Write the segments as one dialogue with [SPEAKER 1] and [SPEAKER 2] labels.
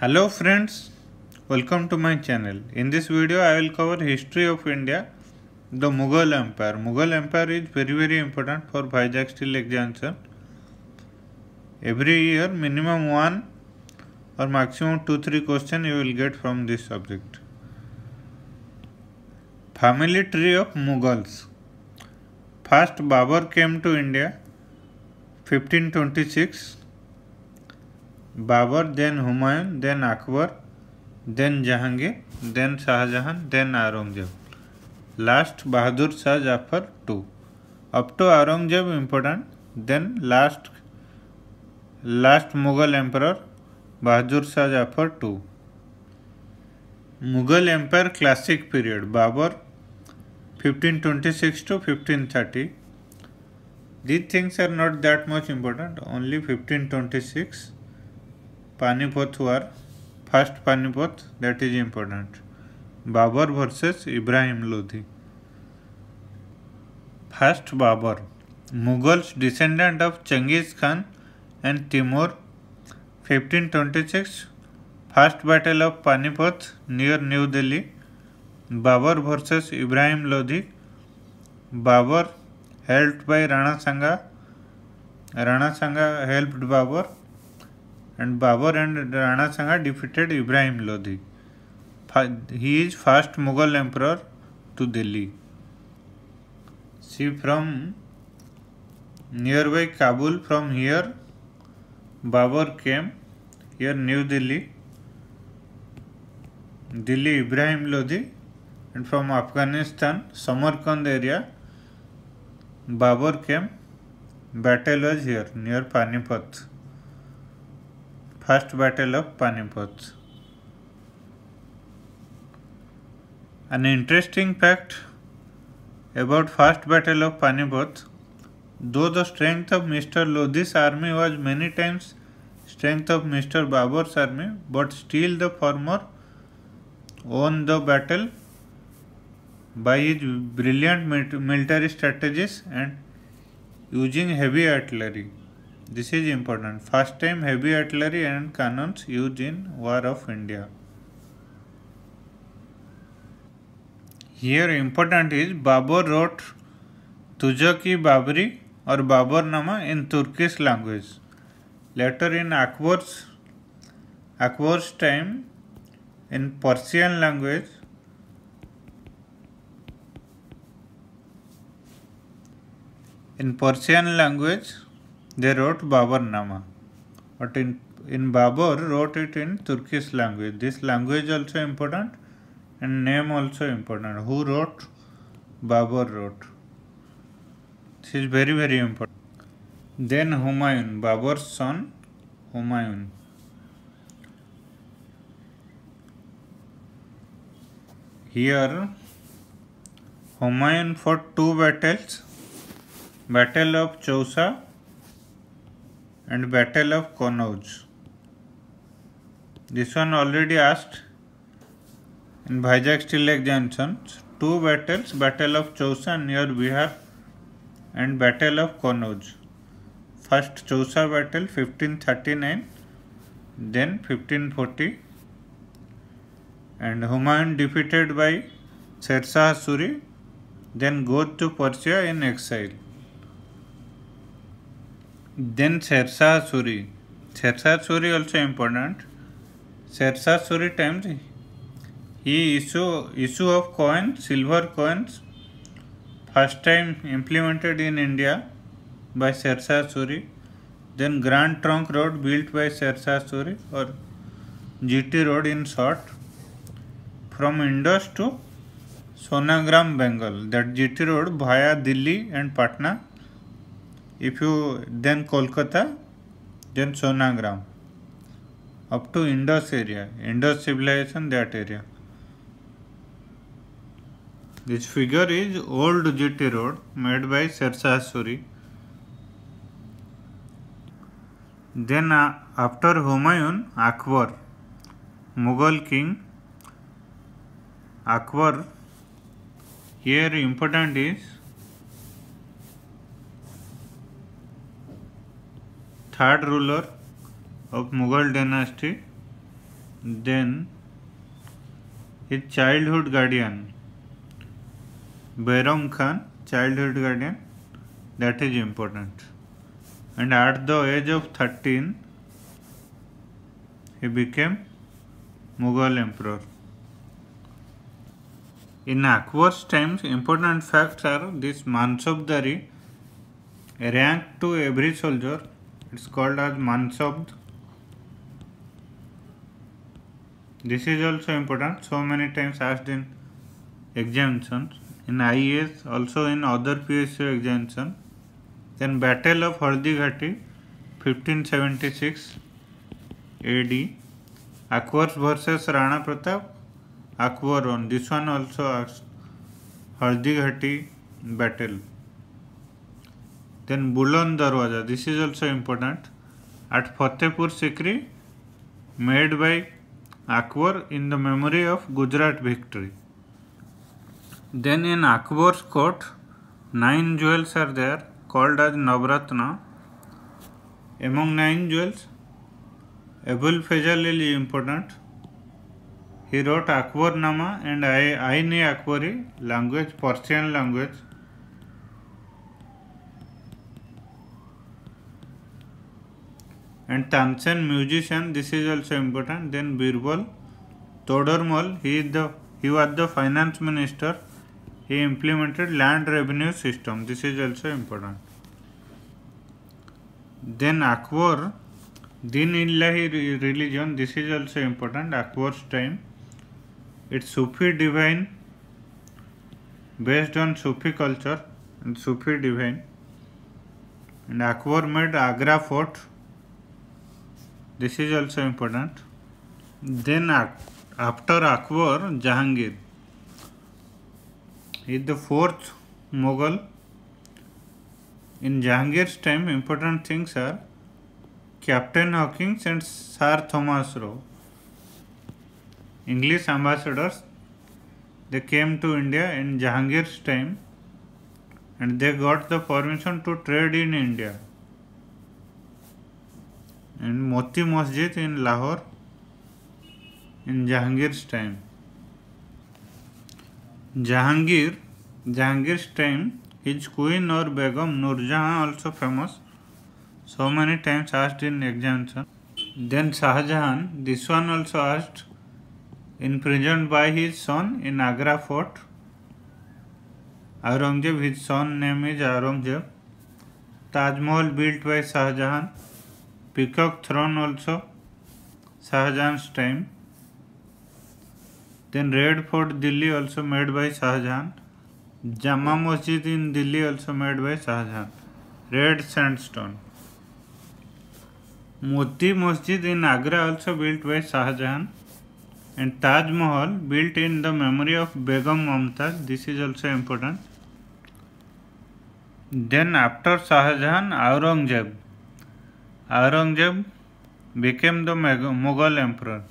[SPEAKER 1] Hello friends, welcome to my channel. In this video I will cover history of India, the Mughal Empire. Mughal Empire is very important for Vizag Steel examination. Every year minimum 1 or maximum 2-3 questions you will get from this subject. Family tree of Mughals. First Babur came to India 1526. Babur, then Humayun, then Akbar, then Jahangir, then Shahjahan, then Aurangzeb. Last Bahadur Shah Jafar II. Up to Aurangzeb important. Then last Mughal emperor Bahadur Shah Jafar II. Mughal Empire classic period Babur 1526 to 1530. These things are not that much important. Only 1526. Panipat War, first Panipat, that is important. Babur versus Ibrahim Lodi. First Babur, Mughals descendant of Genghis Khan and Timur, 1526, first battle of Panipat near New Delhi. Babur versus Ibrahim Lodi. Babur helped by Rana Sanga. Rana Sanga helped Babur. And Babur and Rana Sanga defeated Ibrahim Lodi. He is first Mughal emperor to Delhi. See, from nearby Kabul, from here Babur came, here New Delhi, Ibrahim Lodi, and from Afghanistan, Samarkand area, Babur came. Battle was here near Panipat. First battle of Panipat. An interesting fact about first battle of Panipat, though the strength of Mr. Lodi's army was many times strength of Mr. Babur's army, but still the former won the battle by his brilliant military strategies and using heavy artillery. This is important. First time heavy artillery and cannons used in War of India. Here important is Babur wrote Tujaki Babri or Baburnama in Turkish language. Later in Akbar's time in Persian language. They wrote Baburnama, but in Babur wrote it in Turkish language. This language also important and name also important. Who wrote? Babur wrote. This is very important. Then Humayun, Babur's son Humayun. Here Humayun fought two battles, Battle of Chausa and Battle of Kannauj. This one already asked in Vizag Steel examination. Two battles, Battle of Chausa near Bihar and Battle of Kannauj. First Chausa battle 1539, then 1540, and Humayun defeated by Sher Shah Suri, then goes to Persia in exile. Then Sher Shah Suri. Sher Shah Suri also important. Sher Shah Suri times he issue of coins, silver coins, first time implemented in India by Sher Shah Suri. Then Grand Trunk Road built by Sher Shah Suri or GT Road in short, from Indus to Sonagram, Bengal. That GT Road via Delhi and Patna. If you then Kolkata, then Sonagram, up to Indus area, Indus civilization, that area. This figure is old GT Road made by Sher Shah Suri. Then after Humayun, Akbar, Mughal king. Akbar, here important is third ruler of Mughal dynasty, Then his childhood guardian, Bairam Khan, childhood guardian, that is important. And at the age of 13, he became Mughal emperor. In Akbar's times, important facts are this Mansabdari ranked to every soldier. It's called as Mansabd. This is also important. So many times asked in examinations, in IAS, also in other PSU examination. Then Battle of Haldighati, 1576 AD. Akbar versus Rana Pratap. Akbar won. This one also asked. Haldighati battle. Then Buland Darwaza. This is also important. At Fatehpur Sikri, made by Akbar in the memory of Gujarat victory. Then in Akbar's court, 9 jewels are there, called as Navratna. Among 9 jewels, Abul Fazl is important. He wrote Akbarnama and Ain-e-Akbari language, Persian language. And Tansen musician, this is also important. Then Birbal Todormal, he was the finance minister. He implemented land revenue system. This is also important. Then Akbar, Din-Illahi religion, this is also important. Akbar's time. It's Sufi divine, based on Sufi culture and Sufi divine. And Akbar made Agra fort. This is also important. Then after Akbar, Jahangir. He is the 4th Mughal. In Jahangir's time, important things are Captain Hawkins and Sir Thomas Roe, English ambassadors. They came to India in Jahangir's time and they got the permission to trade in India. And Moti Masjid in Lahore in Jahangir's time. Jahangir's time, his queen or Begum Nurjahan also famous. So many times asked in examination. Then Shahjahan, this one also asked, imprisoned by his son in Agra fort. Aurangzeb, his son name is Aurangzeb. Taj Mahal built by Shahjahan. Peacock throne also Shahjahan's time. Then Red Fort Delhi also made by Shahjahan. Jama Masjid in Delhi also made by Shahjahan. Red sandstone. Moti Masjid in Agra also built by Shahjahan. And Taj Mahal built in the memory of Begum Mumtaz. This is also important. Then after Shahjahan, Aurangzeb became the Mughal emperor.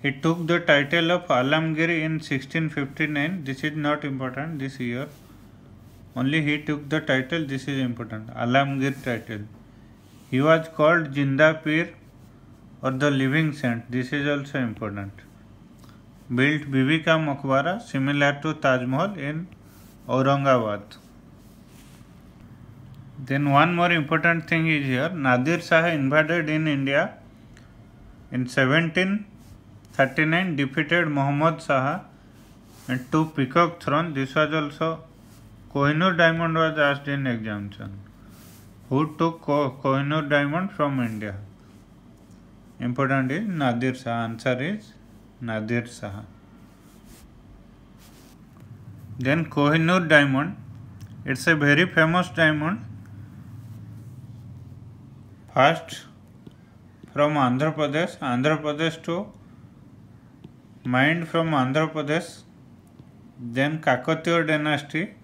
[SPEAKER 1] He took the title of Alamgir in 1659. This is not important this year. Only he took the title. This is important. Alamgir title. He was called Jinda Pir or the living saint. This is also important. Built Bibi Ka Maqbara similar to Taj Mahal in Aurangabad. Then one more important thing is here. Nadir Shah invaded in India in 1739, defeated Muhammad Shah and took Peacock throne. This was also Kohinoor diamond was asked in examination. Who took Kohinoor diamond from India? Important is Nadir Shah. Answer is Nadir Shah. Then Kohinoor diamond. It's a very famous diamond. First from Andhra Pradesh to mined from Andhra Pradesh, then Kakatiya dynasty,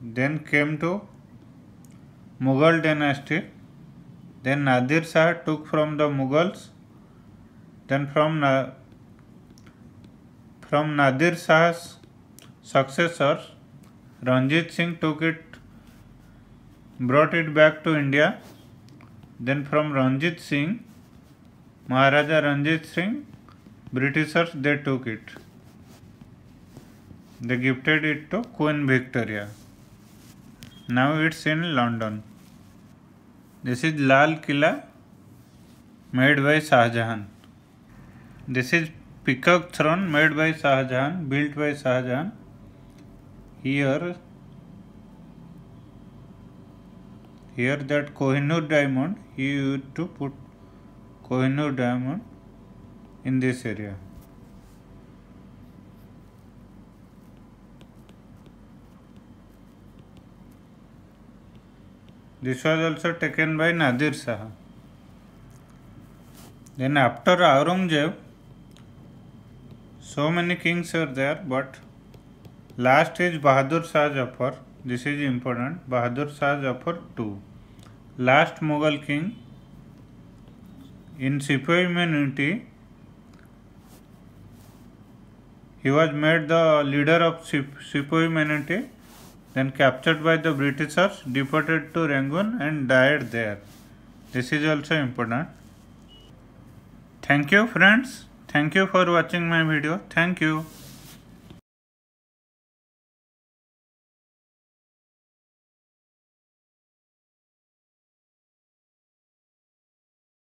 [SPEAKER 1] then came to Mughal dynasty, then Nadir Shah took from the Mughals, then from Nadir Shah's successors, Ranjit Singh took it, brought it back to India. Then from Ranjit Singh, Maharaja Ranjit Singh, Britishers they took it. They gifted it to Queen Victoria. Now it's in London. This is Lal Killa made by Shah Jahan. This is Peacock Throne made by Shah Jahan, built by Shah Jahan. Here that Kohinoor diamond, he used to put Kohinoor diamond in this area. This was also taken by Nadir Shah. Then after Aurangzeb, so many kings are there, but last is Bahadur Shah Zafar. This is important. Bahadur Shah Zafar II, last Mughal king. In Sepoy immunity, he was made the leader of Sepoy immunity, then captured by the Britishers, deported to Rangoon and died there. This is also important. Thank you friends. Thank you for watching my video. Thank you.